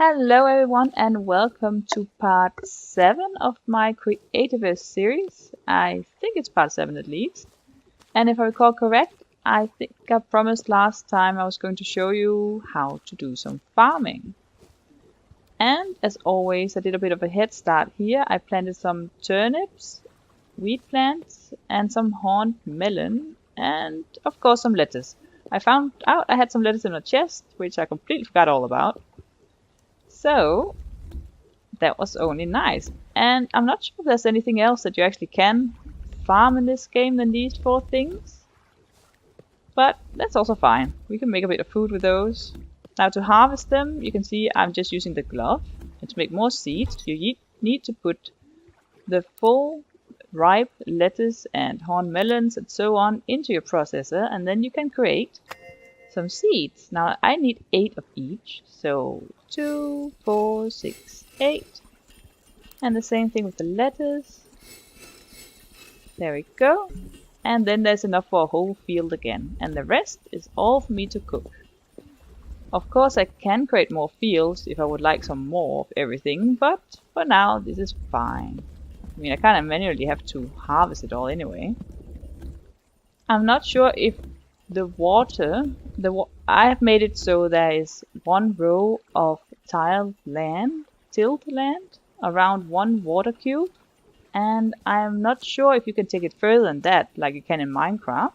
Hello everyone and welcome to part 7 of my Creativerse series. I think it's part 7 at least. And if I recall correct, I think I promised last time I was going to show you how to do some farming. And as always, I did a bit of a head start here. I planted some turnips, wheat plants, and some horned melon, and of course some lettuce. I found out I had some lettuce in a chest, which I completely forgot all about. So that was only nice. And I'm not sure if there's anything else that you actually can farm in this game than these 4 things. But that's also fine. We can make a bit of food with those. Now to harvest them, you can see I'm just using the glove. And to make more seeds, you need to put the full ripe lettuce and horned melons and so on into your processor, and then you can create some seeds. Now I need 8 of each, so 2, 4, 6, 8. And the same thing with the lettuce. There we go. And then there's enough for a whole field again. And the rest is all for me to cook. Of course I can create more fields if I would like some more of everything, but for now this is fine. I mean, I kind of manually have to harvest it all anyway. I'm not sure if the water, I have made it so there is 1 row of tilled land around 1 water cube, and I'm not sure if you can take it further than that like you can in Minecraft.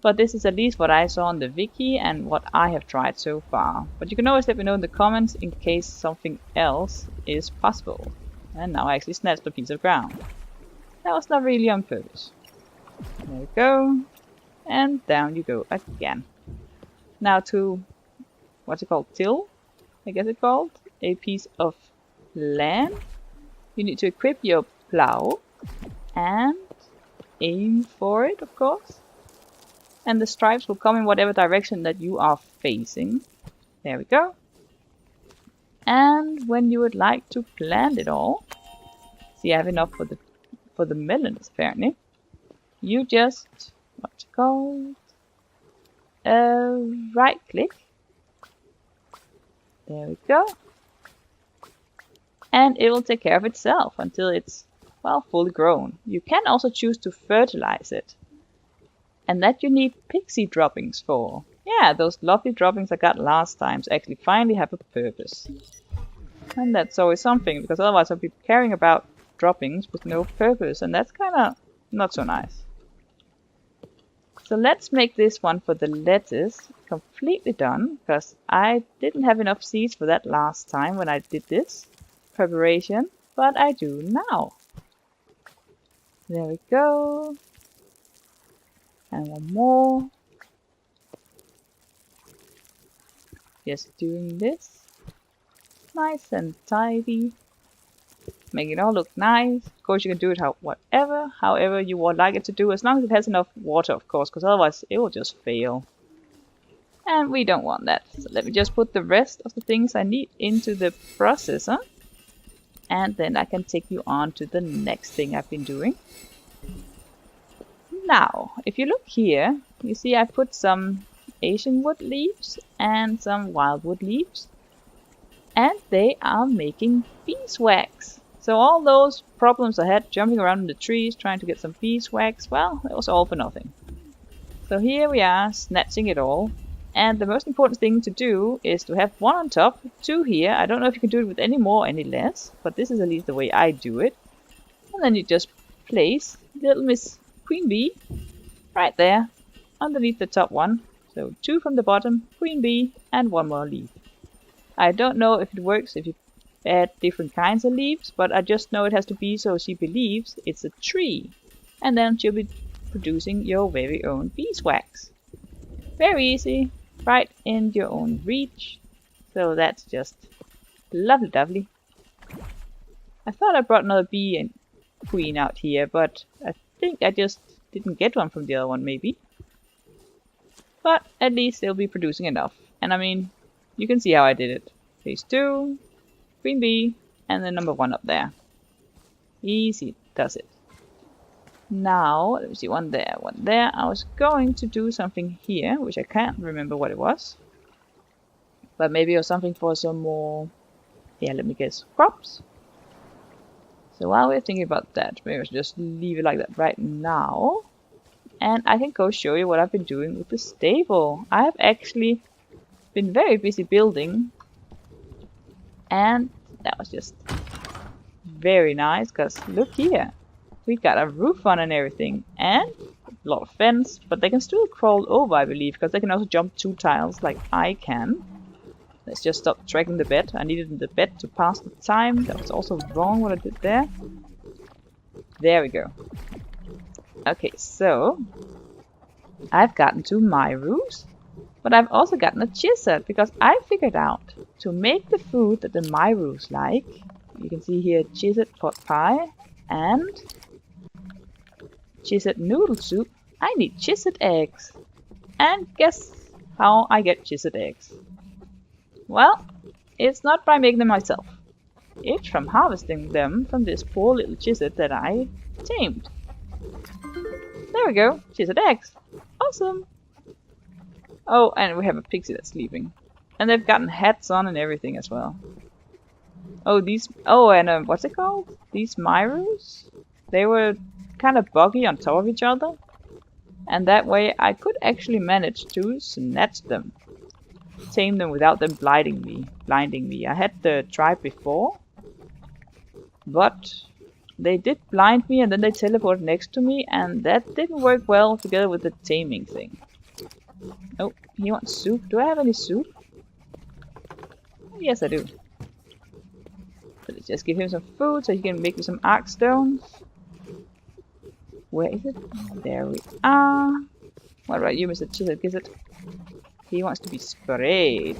But this is at least what I saw on the wiki and what I have tried so far. But you can always let me know in the comments in case something else is possible. And now I actually snatched a piece of ground. That was not really on purpose. There we go. And down you go again. Now to, what's it called? Till? I guess it's called. A piece of land. You need to equip your plow. And aim for it, of course. And the stripes will come in whatever direction that you are facing. There we go. And when you would like to plant it all, see I have enough for the melons apparently. You just, what's it called? Right click. There we go. And it will take care of itself until it's, well, fully grown. You can also choose to fertilize it. And that you need pixie droppings for. Yeah, those lovely droppings I got last time actually finally have a purpose. And that's always something, because otherwise I'll be caring about droppings with no purpose, and that's kinda not so nice. So let's make this one for the lettuce completely done, because I didn't have enough seeds for that last time when I did this preparation, but I do now. There we go. And 1 more. Just doing this. Nice and tidy. Make it all look nice. Of course you can do it however you would like it to do, as long as it has enough water, of course, because otherwise it will just fail. And we don't want that. So let me just put the rest of the things I need into the processor. And then I can take you on to the next thing I've been doing. Now, if you look here, you see I put some Asian wood leaves and some wildwood leaves. And they are making beeswax. So all those problems I had jumping around in the trees trying to get some beeswax, well, it was all for nothing. So here we are, snatching it all. And the most important thing to do is to have 1 on top, 2 here. I don't know if you can do it with any more or any less, but this is at least the way I do it. And then you just place little Miss Queen Bee right there underneath the top one. So 2 from the bottom, Queen Bee, and 1 more leaf. I don't know if it works if you add different kinds of leaves, but I just know it has to be so she believes it's a tree. And then she'll be producing your very own beeswax. Very easy, right in your own reach. So that's just lovely, lovely. I thought I brought another bee and queen out here, but I think I just didn't get one from the other one, maybe. But at least they'll be producing enough. And I mean, you can see how I did it. Phase 2, Queen Bee, and then number 1 up there. Easy does it. Now, let me see, 1 there, 1 there. I was going to do something here, which I can't remember what it was. But maybe or something for some more, yeah, let me guess, crops. So while we're thinking about that, maybe I should just leave it like that right now. And I can go show you what I've been doing with the stable. I have actually been very busy building. And that was just very nice, because look here. We got a roof on and everything. And a lot of fence, but they can still crawl over, I believe, because they can also jump 2 tiles like I can. Let's just stop tracking the bed. I needed the bed to pass the time. That was also wrong what I did there. There we go. Okay, so I've gotten 2 my roofs, but I've also gotten a chisel because I figured out to make the food that the my roofs like. You can see here chiseled pot pie and chiseled noodle soup. I need chiseled eggs. And guess how I get chiseled eggs? Well, it's not by making them myself. It's from harvesting them from this poor little chisel that I tamed. There we go, chiseled eggs. Awesome! Oh, and we have a pixie that's sleeping. And they've gotten hats on and everything as well. Oh, and what's it called? These Myros? They were kind of buggy on top of each other. And that way I could actually manage to snatch them. Tame them without them blinding me. I had tried before. But they did blind me and then they teleported next to me, and that didn't work well together with the taming thing. Oh, he wants soup. Do I have any soup? Yes, I do. So let's just give him some food so he can make me some arc stones. Where is it? There we are. What about you, Mr. Chisel Gizzard? He wants to be sprayed.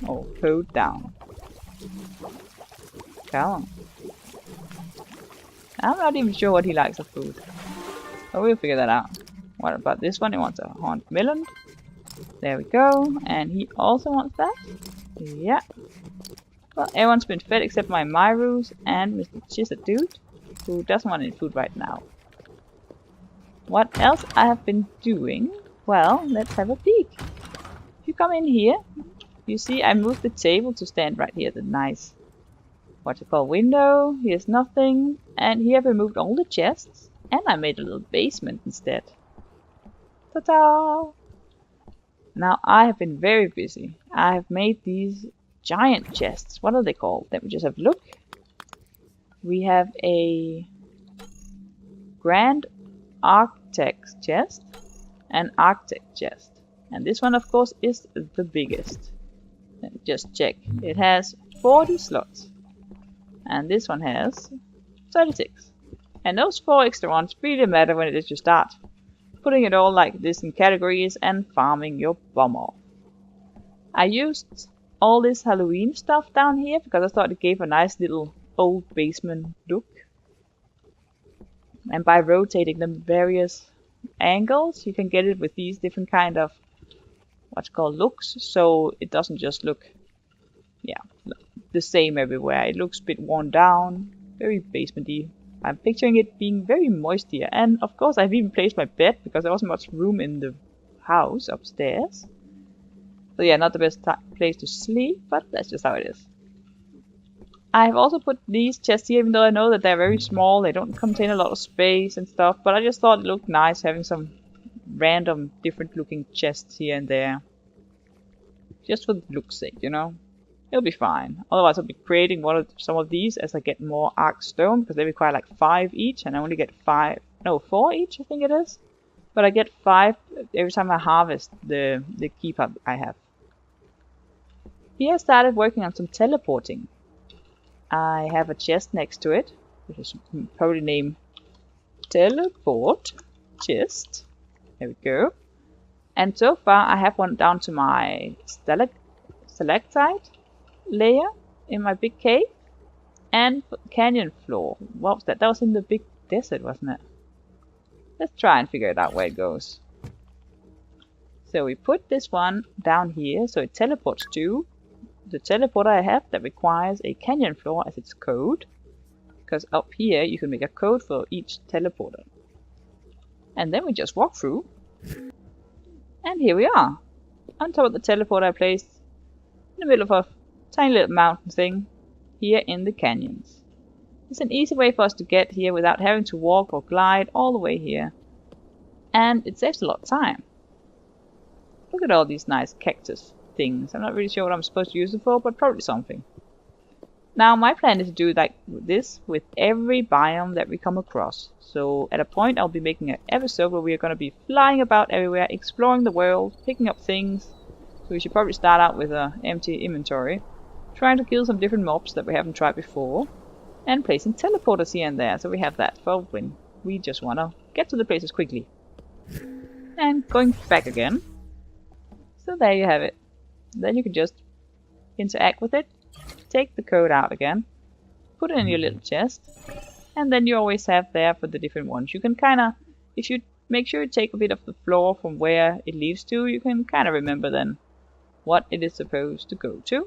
Oh, hold down. Come on. I'm not even sure what he likes of food. But we'll figure that out. What about this one? He wants a horned melon. There we go. And he also wants that. Yeah. Well, everyone's been fed except my Myros and Mr. Chisel Dude, who doesn't want any food right now. What else I have been doing? Well, let's have a peek. If you come in here, you see I moved the table to stand right here. The nice, what's it called, window. Here's nothing. And here I've removed all the chests. And I made a little basement instead. Ta-da! Now I have been very busy. I have made these giant chests. What are they called? Let me just have a look. We have a Grand Architect chest and Architect chest. And this one, of course, is the biggest. Let me just check. It has 40 slots. And this one has 36. And those 4 extra ones really matter when it is you start putting it all like this in categories and farming your bum off. I used all this Halloween stuff down here because I thought it gave a nice little old basement look. And by rotating them various angles, you can get it with these different kind of what's called looks, so it doesn't just look, yeah, the same everywhere. It looks a bit worn down, very basementy. I'm picturing it being very moist here, and of course I've even placed my bed because there wasn't much room in the house upstairs. So yeah, not the best place to sleep, but that's just how it is. I've also put these chests here, even though I know that they're very small, they don't contain a lot of space and stuff, but I just thought it looked nice having some random different looking chests here and there. Just for the look's sake, you know. It'll be fine. Otherwise I'll be creating some of these as I get more arc stone, because they require like 5 each, and I only get 4 each I think it is. But I get 5 every time I harvest the keep up I have. Here I started working on some teleporting. I have a chest next to it, which I should probably name Teleport Chest. There we go. And so far I have one down to my stalactite layer in my big cave. And canyon floor. What was that? That was in the big desert, wasn't it? Let's try and figure it out where it goes. So we put this one down here, so it teleports to the teleporter I have that requires a canyon floor as its code. Because up here you can make a code for each teleporter. And then we just walk through. And here we are. on top of the teleporter I placed in the middle of a tiny little mountain thing here in the canyons. It's an easy way for us to get here without having to walk or glide all the way here. And it saves a lot of time. Look at all these nice cactus things. I'm not really sure what I'm supposed to use them for, but probably something. Now my plan is to do like this with every biome that we come across. So at a point I'll be making an episode where we are going to be flying about everywhere, exploring the world, picking up things. So we should probably start out with an empty inventory, trying to kill some different mobs that we haven't tried before, and placing teleporters here and there. So we have that for when we just want to get to the places quickly. And going back again. So there you have it. Then you can just interact with it. Take the code out again, put it in your little chest, and then you always have there for the different ones. You can kind of, if you make sure you take a bit of the floor from where it leads to, you can kind of remember then what it is supposed to go to.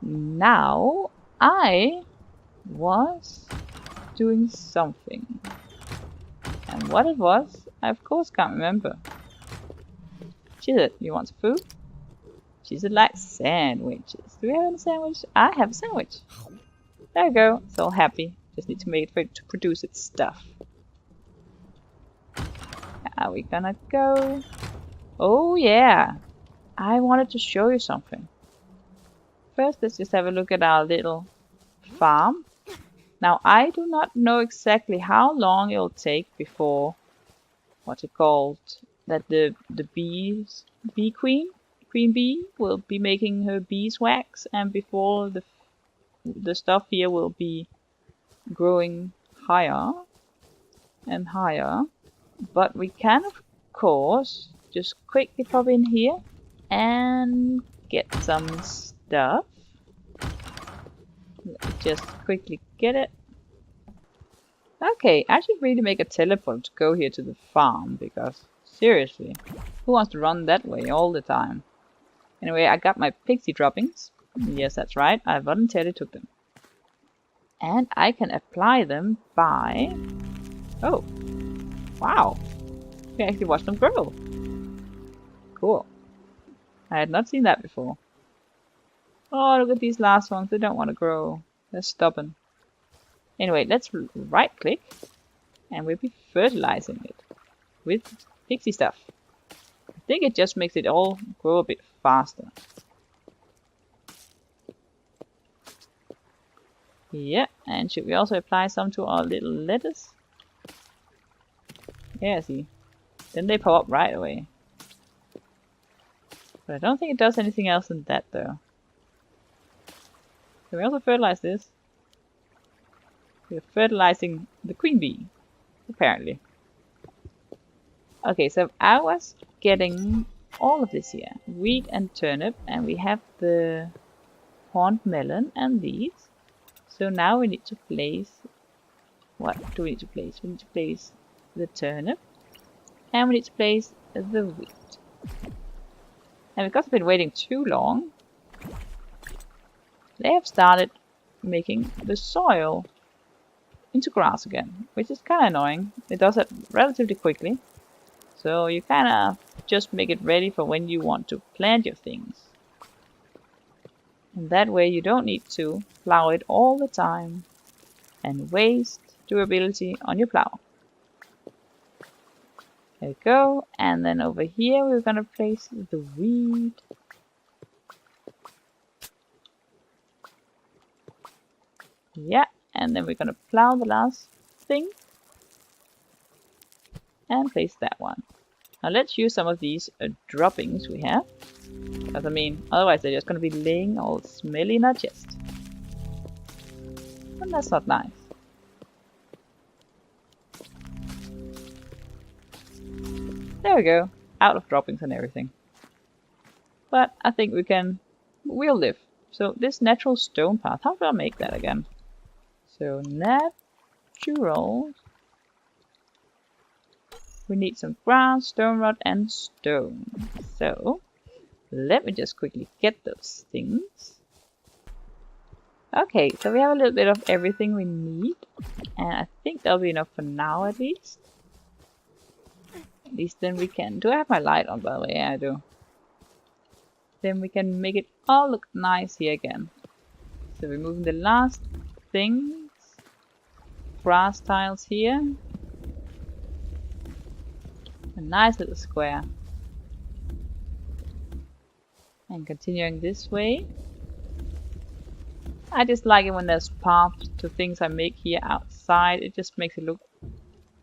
Now, I was doing something, and what it was, I of course can't remember. She said, you want some food? She said like sandwiches. Do we have any sandwich? I have a sandwich. There we go. It's all happy. Just need to wait for it to produce its stuff. Are we gonna go? Oh yeah. I wanted to show you something. First, let's just have a look at our little farm. Now, I do not know exactly how long it'll take before, what's it called, that the bee queen bee will be making her beeswax, and before the stuff here will be growing higher and higher. But we can of course just quickly pop in here and get some stuff. Let me just quickly get it. Okay, I should really make a teleport to go here to the farm, because seriously, who wants to run that way all the time? Anyway, I got my pixie droppings. Yes, that's right, I voluntarily took them. And I can apply them by... Oh, wow. You can actually watch them grow. Cool. I had not seen that before. Oh, look at these last ones. They don't want to grow. They're stubborn. Anyway, let's right click. And we'll be fertilizing it with pixie stuff. I think it just makes it all grow a bit faster. Yeah, and should we also apply some to our little lettuce? Yeah, see. Then they pop up right away. But I don't think it does anything else than that though. Can we also fertilize this? We're fertilizing the queen bee, apparently. Okay, so I was getting all of this here. Wheat and turnip, and we have the horned melon and these. So now we need to place... What do we need to place? We need to place the turnip. And we need to place the wheat. And because I've been waiting too long, they have started making the soil into grass again, which is kind of annoying. It does it relatively quickly. So you kind of just make it ready for when you want to plant your things. And that way you don't need to plow it all the time and waste durability on your plow. There we go. And then over here we're going to place the wheat. Yeah, and then we're going to plow the last thing. And place that one. Now let's use some of these droppings we have. Because I mean, otherwise they're just going to be laying all smelly in our chest. And that's not nice. There we go. Out of droppings and everything. But I think we'll live. So this natural stone path, how do I make that again? So natural. We need some grass, stone rod, and stone. So let me just quickly get those things. Okay, so we have a little bit of everything we need. And I think that'll be enough for now at least. At least then we can... Do I have my light on, by the way? Yeah, I do. then we can make it all look nice here again. So removing the last things, grass tiles here, a nice little square, and continuing this way. I just like it when there's paths to things I make here outside. It just makes it look a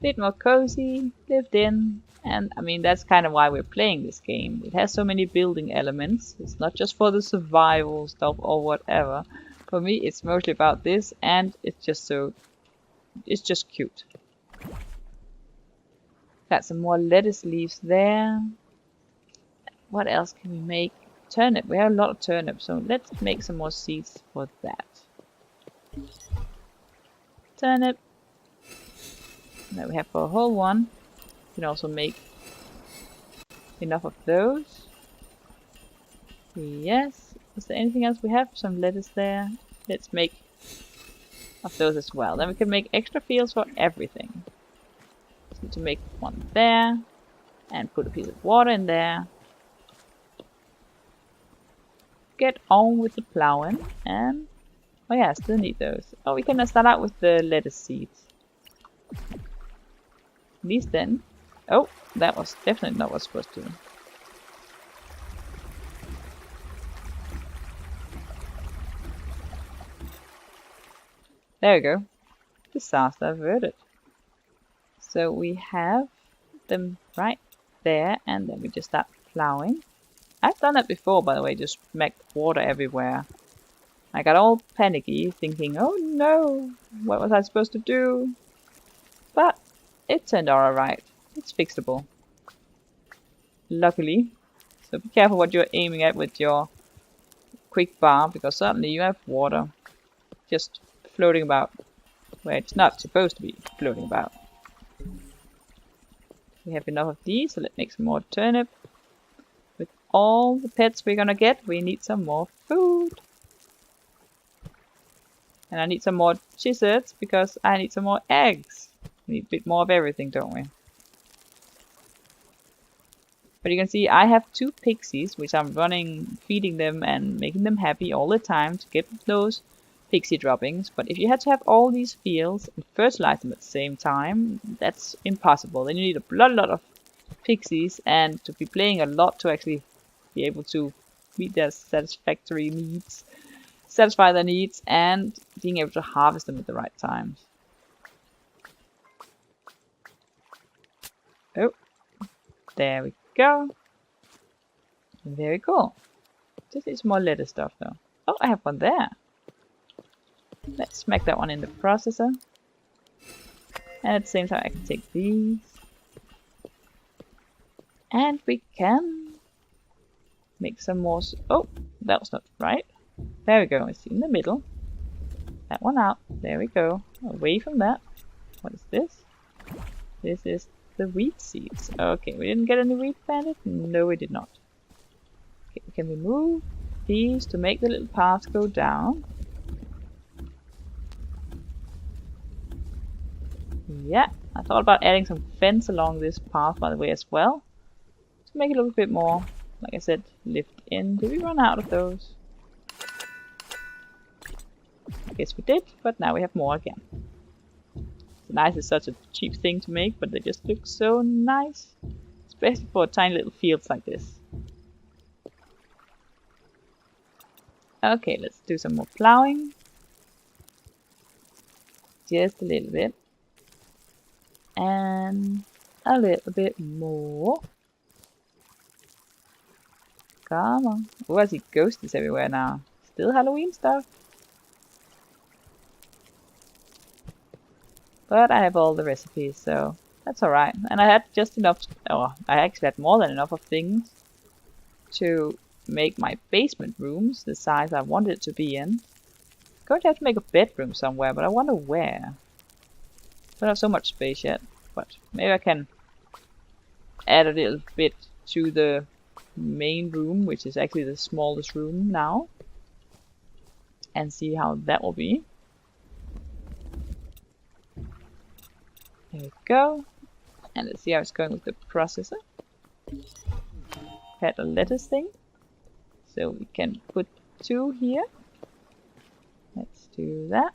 bit more cozy, lived in. And I mean, that's kind of why we're playing this game. It has so many building elements. It's not just for the survival stuff or whatever. For me, it's mostly about this, and it's just cute. Got some more lettuce leaves there. What else can we make? Turnip. We have a lot of turnip, so let's make some more seeds for that. Turnip. That we have for a whole one. We can also make enough of those. Yes. Is there anything else we have? Some lettuce there. Let's make of those as well. Then we can make extra fields for everything. Just need to make one there. And put a piece of water in there. Get on with the plowing. And oh yeah, I still need those. Oh, we can start out with the lettuce seeds. These then. Oh, that was definitely not what I was supposed to do. There we go. Disaster averted. So we have them right there, and then we just start plowing. I've done that before, by the way, just smacked water everywhere. I got all panicky, thinking, oh no, what was I supposed to do? But it turned out alright. It's fixable. Luckily. So be careful what you're aiming at with your quick bar, because suddenly you have water just floating about where it's not supposed to be floating about. We have enough of these, so let's make some more turnip. With all the pets we're gonna get, we need some more food. And I need some more gizzards because I need some more eggs. We need a bit more of everything, don't we? But you can see I have 2 pixies, which I'm running, feeding them and making them happy all the time to get those pixie droppings. But if you had to have all these fields and fertilize them at the same time, that's impossible. Then you need a lot of pixies and to be playing a lot to actually be able to meet their satisfy their needs, and being able to harvest them at the right times. Oh, there we go. Very cool. Just need some more lettuce stuff though. Oh, I have one there. Let's smack that one in the processor. And at the same time I can take these. And we can make some more. Oh, that was not right. There we go. It's in the middle. That one out. There we go. Away from that. What is this? This is the wheat seeds. Okay, we didn't get any wheat planted? No, we did not. Okay, we can remove these to make the little paths go down. Yeah, I thought about adding some fence along this path, by the way, as well. To make it a little bit more, like I said, lift in. Did we run out of those? I guess we did, but now we have more again. Nice is such a cheap thing to make, but they just look so nice. Especially for tiny little fields like this. Okay, let's do some more plowing. Just a little bit. And a little bit more. Come on. Oh, I see ghosts everywhere now. Still Halloween stuff. But I have all the recipes, so that's alright. And I had just enough, I actually had more than enough of things to make my basement rooms the size I wanted it to be in. I'm going to have to make a bedroom somewhere, but I wonder where. Don't have so much space yet, but maybe I can add a little bit to the main room, which is actually the smallest room now, and see how that will be. There we go. And let's see how it's going with the processor. Had a lettuce thing. So we can put 2 here. Let's do that.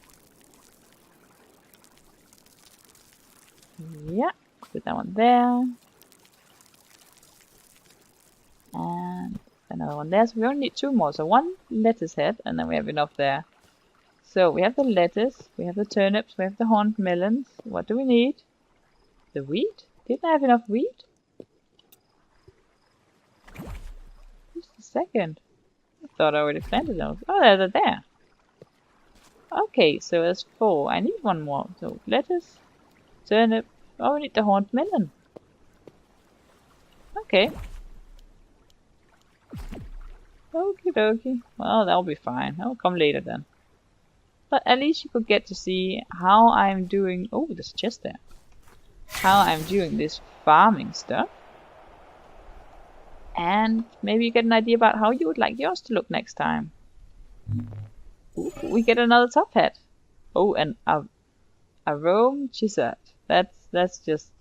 Yeah, put that one there. And another one there. So we only need 2 more. So 1 lettuce head, and then we have enough there. So we have the lettuce, we have the turnips, we have the horned melons. What do we need? The wheat? Didn't I have enough wheat? Just a second. I thought I already planted those. Oh, they're there. Okay, so there's 4. I need 1 more. So lettuce, turnip. Oh, we need the horned melon. Okay. Okie dokie. Well, that'll be fine. That'll come later then. But at least you could get to see how I'm doing. Oh, there's a chest there. How I'm doing this farming stuff. And maybe you get an idea about how you would like yours to look next time. Ooh, we get another top hat. Oh, and a Rome Chisat. That's just,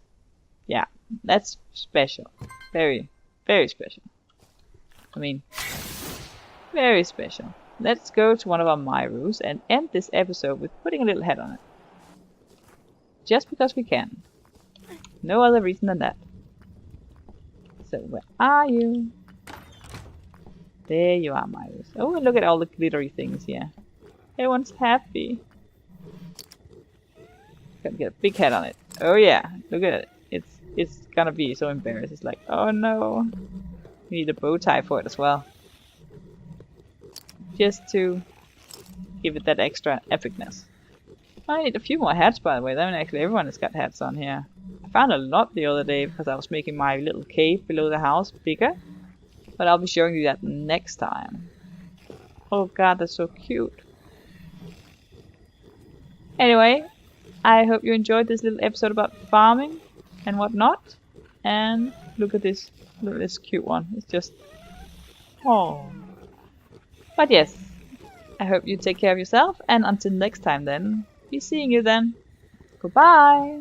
yeah, that's special. Very, very special. I mean, very special. Let's go to one of our Myrus and end this episode with putting a little head on it. Just because we can. No other reason than that. So where are you? There you are, Myrus. Oh, and look at all the glittery things here. Everyone's happy. Gotta get a big head on it. Oh yeah, look at it. It's gonna be so embarrassed. It's like, oh no. We need a bow tie for it as well. Just to give it that extra epicness. I need a few more hats, by the way. Then actually everyone has got hats on here. I found a lot the other day because I was making my little cave below the house bigger. But I'll be showing you that next time. Oh god, that's so cute. Anyway, I hope you enjoyed this little episode about farming and whatnot. And look at this cute one. It's just, oh. But yes, I hope you take care of yourself, and until next time then, be seeing you then. Goodbye!